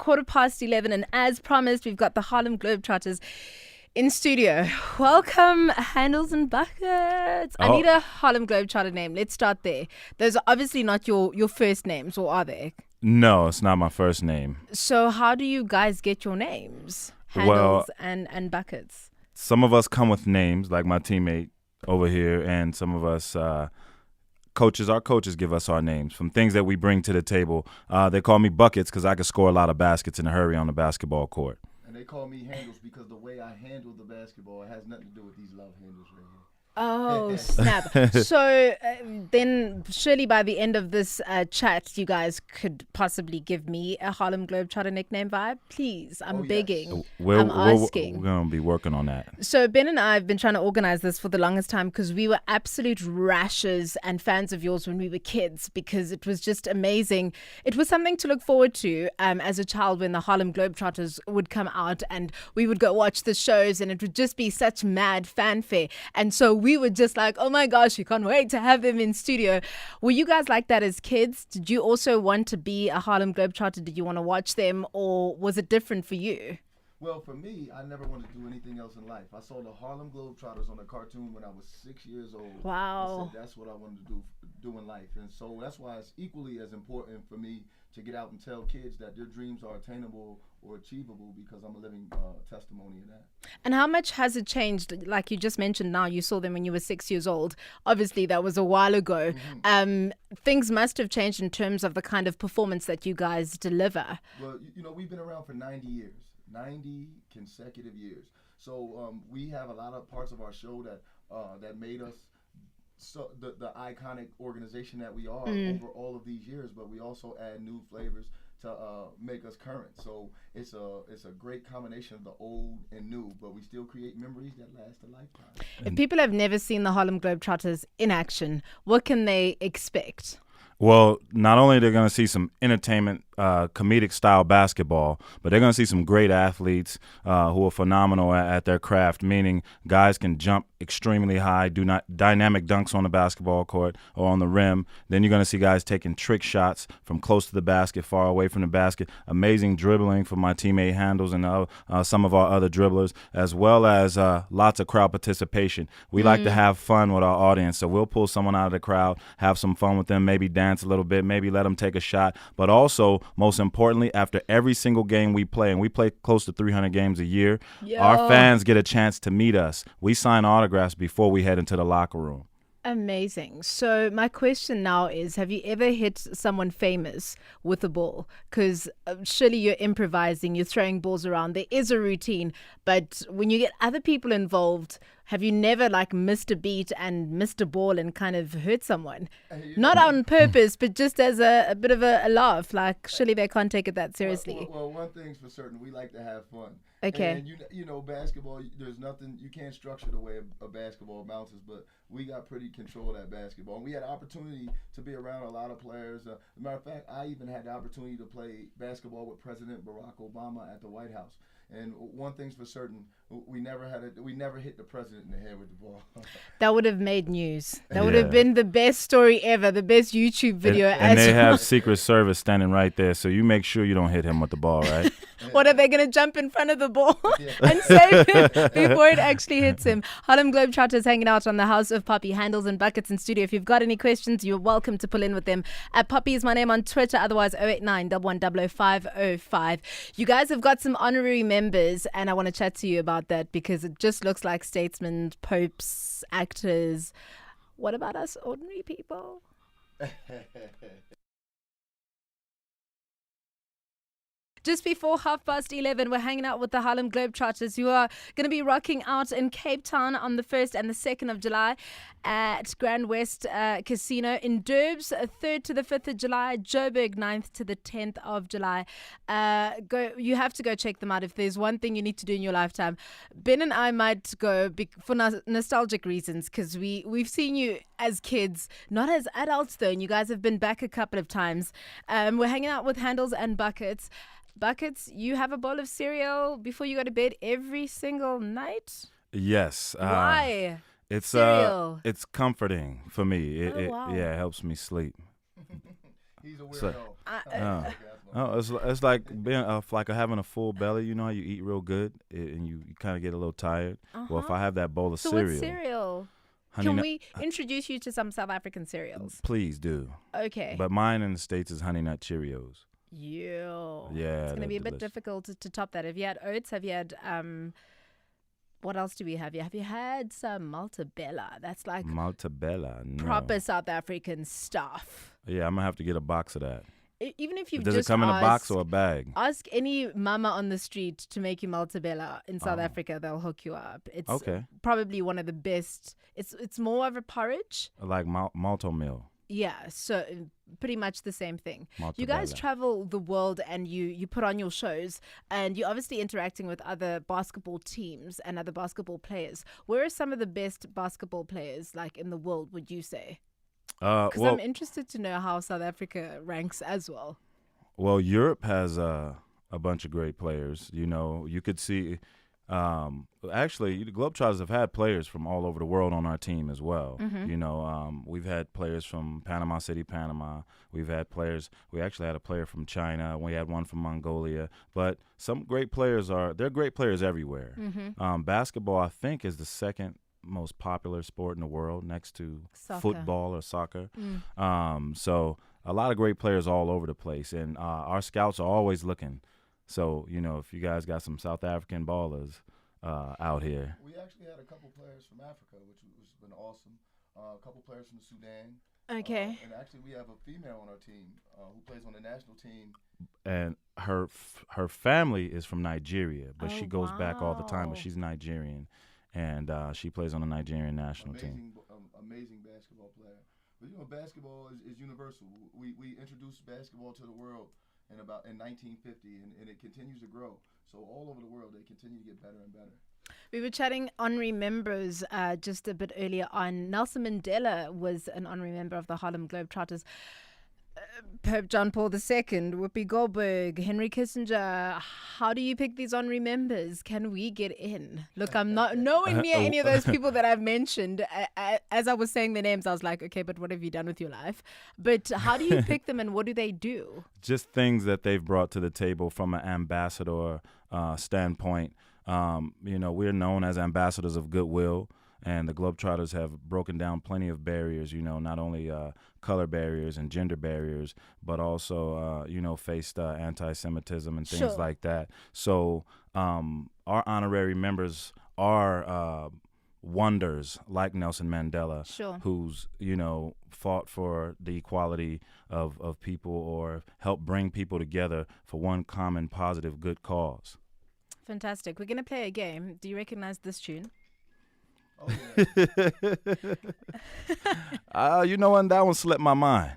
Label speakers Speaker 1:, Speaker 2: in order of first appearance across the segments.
Speaker 1: 11:15, and as promised, we've got the Harlem Globetrotters in studio. Welcome, Handles and Buckets. I need a Harlem Globetrotter name. Let's start there. Those are obviously not your first names, or are they?
Speaker 2: No, it's not my first name.
Speaker 1: So how do you guys get your names? Handles and Buckets.
Speaker 2: Some of us come with names, like my teammate over here, and some of us our coaches give us our names from things that we bring to the table. They call me Buckets because I can score a lot of baskets in a hurry on the basketball court.
Speaker 3: And they call me Handles because the way I handle the basketball, it has nothing to do with these love handles right here.
Speaker 1: Oh, snap. So then surely by the end of this chat, you guys could possibly give me a Harlem Globetrotter nickname vibe. Please, I'm begging. I'm asking.
Speaker 2: We're going to be working on that.
Speaker 1: So Ben and I have been trying to organize this for the longest time because we were absolute rashers and fans of yours when we were kids, because it was just amazing. It was something to look forward to as a child when the Harlem Globetrotters would come out and we would go watch the shows, and it would just be such mad fanfare. And so we were just like, oh my gosh, we can't wait to have them in studio. Were you guys like that as kids? Did you also want to be a Harlem Globetrotter? Did you want to watch them, or was it different for you?
Speaker 3: Well, for me, I never wanted to do anything else in life. I saw the Harlem Globetrotters on a cartoon when I was 6 years old.
Speaker 1: Wow.
Speaker 3: I said that's what I wanted to do in life. And so that's why it's equally as important for me to get out and tell kids that their dreams are attainable or achievable, because I'm a living testimony of that.
Speaker 1: And how much has it changed? Like you just mentioned, now you saw them when you were 6 years old. Obviously, that was a while ago. Mm-hmm. Things must have changed in terms of the kind of performance that you guys deliver.
Speaker 3: Well, you know, we've been around for 90 years. 90 consecutive years. So we have a lot of parts of our show that made us the iconic organization that we are over all of these years, but we also add new flavors to make us current. So it's a great combination of the old and new, but we still create memories that last a lifetime.
Speaker 1: If people have never seen the Harlem Globetrotters in action, what can they expect?
Speaker 2: Well, not only they're going to see some entertainment, comedic style basketball, but they're going to see some great athletes who are phenomenal at their craft, meaning guys can jump extremely high, do not dynamic dunks on the basketball court or on the rim. Then you're going to see guys taking trick shots from close to the basket, far away from the basket, amazing dribbling from my teammate Handles and some of our other dribblers, as well as lots of crowd participation. We like to have fun with our audience, so we'll pull someone out of the crowd, have some fun with them, maybe dance a little bit, maybe let them take a shot, but also, most importantly, after every single game we play, and we play close to 300 games a year, our fans get a chance to meet us. We sign autographs before we head into the locker room.
Speaker 1: Amazing. So my question now is, have you ever hit someone famous with a ball? Because surely you're improvising, you're throwing balls around. There is a routine, but when you get other people involved, have you never missed a beat and missed a ball and kind of hurt someone? Not on purpose, but just as a bit of a laugh. Surely they can't take it that seriously.
Speaker 3: Well, one thing's for certain, we like to have fun.
Speaker 1: Okay.
Speaker 3: And you know, basketball, there's nothing, you can't structure the way a basketball bounces, but we got pretty control of that basketball. And we had the opportunity to be around a lot of players. As a matter of fact, I even had the opportunity to play basketball with President Barack Obama at the White House. And one thing's for certain, we never hit the president in the head with the ball.
Speaker 1: That would have made news. That would have been the best story ever, the best YouTube video.
Speaker 2: And they have Secret Service standing right there, so you make sure you don't hit him with the ball, right?
Speaker 1: What, are they going to jump in front of the ball and save it before it actually hits him? Harlem Globetrotters hanging out on the House of Poppy, Handles and Buckets in studio. If you've got any questions, you're welcome to pull in with them. Poppy is my name on Twitter, otherwise 089 110 You guys have got some honorary members, and I want to chat to you about that because it just looks like statesmen, popes, actors. What about us ordinary people? Just before 11:30, we're hanging out with the Harlem Globetrotters, who are going to be rocking out in Cape Town on the 1st and the 2nd of July at Grand West Casino, in Durbs 3rd to the 5th of July, Joburg 9th to the 10th of July. You have to go check them out if there's one thing you need to do in your lifetime. Ben and I might go for nostalgic reasons, because we've seen you as kids, not as adults though, and you guys have been back a couple of times. We're hanging out with Handles and Buckets. Buckets, you have a bowl of cereal before you go to bed every single night?
Speaker 2: Yes.
Speaker 1: Why?
Speaker 2: It's
Speaker 1: cereal.
Speaker 2: It's comforting for me.
Speaker 1: Wow.
Speaker 2: It helps me sleep.
Speaker 3: He's a weirdo.
Speaker 2: Oh, it's like being like having a full belly. You know how you eat real good and you kind of get a little tired. Well, if
Speaker 1: Uh-huh.
Speaker 2: I have that bowl of
Speaker 1: So what
Speaker 2: cereal,
Speaker 1: cereal?
Speaker 2: honey,
Speaker 1: Can we introduce you to some South African cereals?
Speaker 2: please do.
Speaker 1: Okay.
Speaker 2: But mine in the States is Honey Nut Cheerios.
Speaker 1: It's
Speaker 2: Yeah,
Speaker 1: going to
Speaker 2: they're
Speaker 1: be a bit
Speaker 2: delicious.
Speaker 1: difficult to top that. Have you had oats? Have you had what else do we have here? Have you had some Malta Bella? That's like
Speaker 2: Maltabella, no.
Speaker 1: proper South African stuff.
Speaker 2: Yeah, I'm gonna have to get a box of that.
Speaker 1: Even if you've
Speaker 2: Does it
Speaker 1: just
Speaker 2: come in a box or a
Speaker 1: asked,
Speaker 2: bag?
Speaker 1: ask any mama on the street to make you Malta Bella in South
Speaker 2: Oh.
Speaker 1: Africa, they'll hook you up. It's
Speaker 2: Okay.
Speaker 1: probably one of the best. It's more of a porridge.
Speaker 2: Like malto meal.
Speaker 1: Yeah, so pretty much the same thing. You
Speaker 2: Maltabella.
Speaker 1: guys travel the world and you put on your shows and you're obviously interacting with other basketball teams and other basketball players. Where are some of the best basketball players like in the world, would you say? Because
Speaker 2: Well,
Speaker 1: I'm interested to know how South Africa ranks as well.
Speaker 2: well, Europe has a bunch of great players. You know, you could see. Actually, the Globetrotters have had players from all over the world on our team as well.
Speaker 1: Mm-hmm.
Speaker 2: You know, we've had players from Panama City, Panama. We've had players. We actually had a player from China. We had one from Mongolia. But some great players they're great players everywhere.
Speaker 1: Mm-hmm.
Speaker 2: Basketball, I think, is the second most popular sport in the world next to
Speaker 1: Soccer.
Speaker 2: football or soccer.
Speaker 1: Mm.
Speaker 2: So a lot of great players all over the place, and our scouts are always looking. So, you know, if you guys got some South African ballers out here.
Speaker 3: We actually had a couple players from Africa, which has been awesome. A couple players from Sudan.
Speaker 1: Okay.
Speaker 3: And actually, we have a female on our team who plays on the national team.
Speaker 2: And her family is from Nigeria, but
Speaker 1: Oh,
Speaker 2: she goes back all the time, but
Speaker 1: wow.
Speaker 2: she's Nigerian. And she plays on the Nigerian national team.
Speaker 3: Amazing basketball player. But you know, basketball is universal. We introduced basketball to the world in 1950, and it continues to grow. So all over the world, they continue to get better and better.
Speaker 1: We were chatting honorary members just a bit earlier on. Nelson Mandela was an honorary member of the Harlem Globetrotters. Pope John Paul II, Whoopi Goldberg, Henry Kissinger. How do you pick these honorary members? Can we get in? Look, I'm not nowhere near any of those people that I've mentioned. As I was saying their names, I was like, okay, but what have you done with your life? But how do you pick them and what do they do?
Speaker 2: Just things that they've brought to the table from an ambassador standpoint. You know, we're known as ambassadors of goodwill. And the Globetrotters have broken down plenty of barriers, you know, not only color barriers and gender barriers, but also, you know, faced anti-Semitism and things
Speaker 1: Sure.
Speaker 2: like that. So our honorary members are wonders like Nelson Mandela,
Speaker 1: Sure.
Speaker 2: who's, you know, fought for the equality of people or helped bring people together for one common, positive, good cause.
Speaker 1: Fantastic. We're going to play a game. Do you recognize this tune?
Speaker 3: Oh, yeah.
Speaker 2: You know what? That one slipped my mind.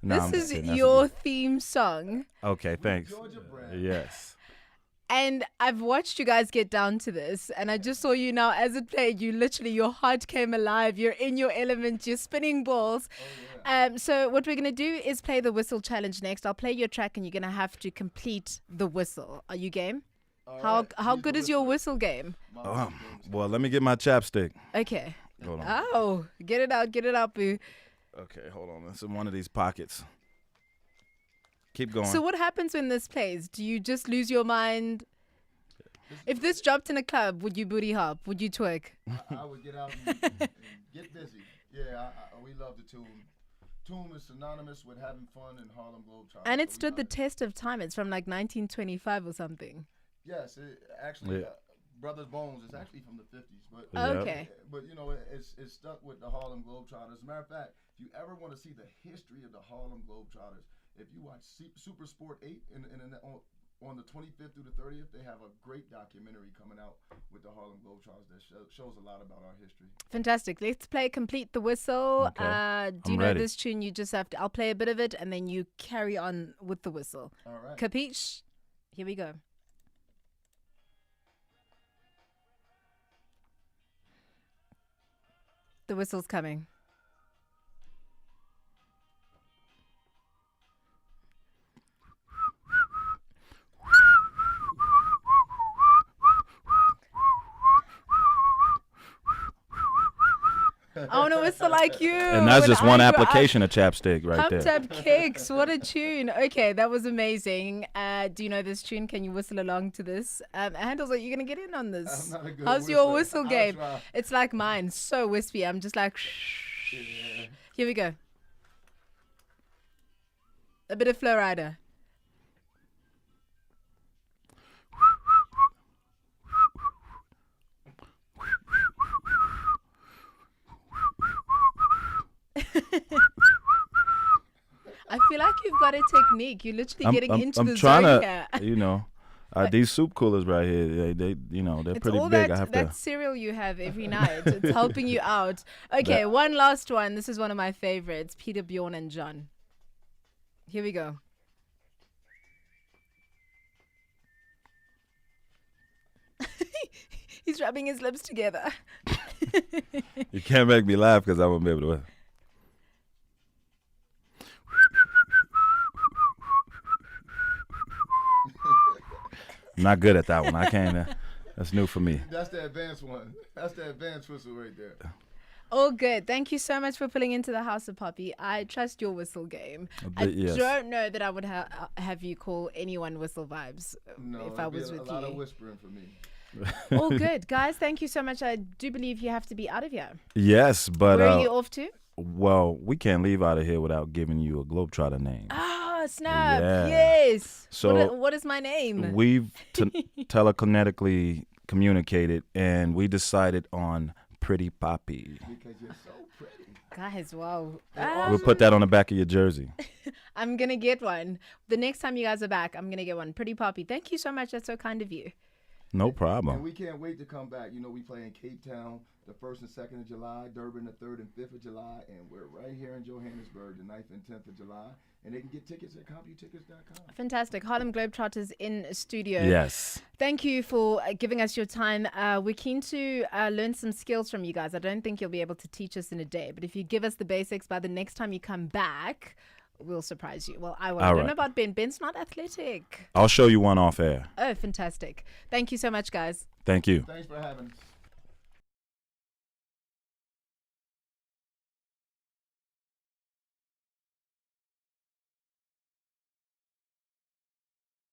Speaker 2: No, I'm
Speaker 1: This
Speaker 2: just
Speaker 1: is
Speaker 2: kidding. That's
Speaker 1: your
Speaker 2: a
Speaker 1: theme song.
Speaker 2: good- Okay, thanks.
Speaker 3: Georgia brand.
Speaker 2: Yes.
Speaker 1: And I've watched you guys get down to this, and I just saw you now as it played. You literally, your heart came alive. You're in your element. You're spinning balls.
Speaker 3: Oh, yeah.
Speaker 1: So what we're gonna do is play the whistle challenge next. I'll play your track, and you're gonna have to complete the whistle. Are you game?
Speaker 3: All
Speaker 1: How
Speaker 3: right.
Speaker 1: how
Speaker 3: He's
Speaker 1: good
Speaker 3: the
Speaker 1: is your
Speaker 3: whisperer.
Speaker 1: whistle game?
Speaker 3: My whistle game's
Speaker 2: Well, let me get my chapstick.
Speaker 1: Okay.
Speaker 2: Hold on.
Speaker 1: Oh, get it out, boo.
Speaker 2: Okay, hold on. It's in one of these pockets. Keep going.
Speaker 1: So what happens when this plays? Do you just lose your mind? If this dropped in a club, would you booty hop? Would you twerk?
Speaker 3: I would get out and get busy. Yeah, we love the tune. Tune is synonymous with having fun in Harlem Globetrotters.
Speaker 1: And it
Speaker 3: so we
Speaker 1: stood the
Speaker 3: love it.
Speaker 1: test of time. It's from like 1925 or something.
Speaker 3: Yes, it actually,
Speaker 2: Yeah.
Speaker 3: Brothers Bones is actually from the 50s, but
Speaker 2: Yeah.
Speaker 1: Okay.
Speaker 3: but you know it's stuck with the Harlem Globetrotters. As a matter of fact, if you ever want to see the history of the Harlem Globetrotters, if you watch Super Sport 8 on the 25th through the 30th, they have a great documentary coming out with the Harlem Globetrotters that shows a lot about our history.
Speaker 1: Fantastic. Let's play Complete the Whistle.
Speaker 2: Okay.
Speaker 1: Do you
Speaker 2: I'm
Speaker 1: know
Speaker 2: ready.
Speaker 1: this tune? You just have to, I'll play a bit of it and then you carry on with the whistle.
Speaker 3: All right.
Speaker 1: Capiche? Here we go. The whistle's coming. I want to whistle like you.
Speaker 2: And that's
Speaker 1: when
Speaker 2: just one
Speaker 1: I grew up.
Speaker 2: application of chapstick right
Speaker 1: Pumped
Speaker 2: there.
Speaker 1: Up Kicks. What a tune. Okay, that was amazing. Do you know this tune? Can you whistle along to this? Handles, are you going to get in on this?
Speaker 3: I'm not a good
Speaker 1: How's your
Speaker 3: whistler.
Speaker 1: whistle
Speaker 3: I'll
Speaker 1: game?
Speaker 3: try.
Speaker 1: It's like mine. So wispy. I'm just like,
Speaker 3: Yeah.
Speaker 1: Here we go. A bit of Flow Rider. I feel like you've got a technique. You're literally getting into
Speaker 2: I'm
Speaker 1: the
Speaker 2: trying
Speaker 1: zone
Speaker 2: to,
Speaker 1: here.
Speaker 2: you know, these soup coolers right here, they're
Speaker 1: It's
Speaker 2: pretty
Speaker 1: all
Speaker 2: big.
Speaker 1: that,
Speaker 2: I have
Speaker 1: that
Speaker 2: to.
Speaker 1: cereal you have every night. It's helping you out. Okay, one last one. This is one of my favorites. Peter, Bjorn, and John. Here we go. He's rubbing his lips together.
Speaker 2: You can't make me laugh because I won't be able to. I'm not good at that one. I can't. That's new for me.
Speaker 3: That's the advanced one. That's the advanced whistle right there.
Speaker 1: All good. Thank you so much for pulling into the House of Poppy. I trust your whistle game. I
Speaker 2: Yes.
Speaker 1: don't know that I would have you call anyone Whistle Vibes
Speaker 3: No,
Speaker 1: if I was
Speaker 3: a
Speaker 1: with
Speaker 3: lot
Speaker 1: you.
Speaker 3: of whispering for me.
Speaker 1: All good. Guys, thank you so much. I do believe you have to be out of here.
Speaker 2: Yes, but
Speaker 1: Where are you off to?
Speaker 2: well, we can't leave out of here without giving you a Globetrotter name.
Speaker 1: Ah, snap.
Speaker 2: Yeah.
Speaker 1: Yes.
Speaker 2: So
Speaker 1: what is my name?
Speaker 2: We've telekinetically communicated, and we decided on Pretty Poppy.
Speaker 3: Because you're so pretty.
Speaker 1: Guys, wow.
Speaker 2: We'll put that on the back of your jersey.
Speaker 1: I'm going to get one. The next time you guys are back, I'm going to get one. Pretty Poppy. Thank you so much. That's so kind of you.
Speaker 2: No
Speaker 3: And
Speaker 2: problem.
Speaker 3: we can't wait to come back. You know, we play in Cape Town the 1st and 2nd of July, Durban the 3rd and 5th of July, and we're right here in Johannesburg the 9th and 10th of July. And they can get tickets at CompuTickets.com.
Speaker 1: Fantastic. Harlem Globetrotters in studio.
Speaker 2: Yes.
Speaker 1: Thank you for giving us your time. We're keen to learn some skills from you guys. I don't think you'll be able to teach us in a day, but if you give us the basics by the next time you come back, we'll surprise you. Well, I won't. I don't know about Ben. Ben's not athletic.
Speaker 2: I'll show you one off air.
Speaker 1: Oh, fantastic. Thank you so much, guys.
Speaker 2: Thank you.
Speaker 3: Thanks for having us.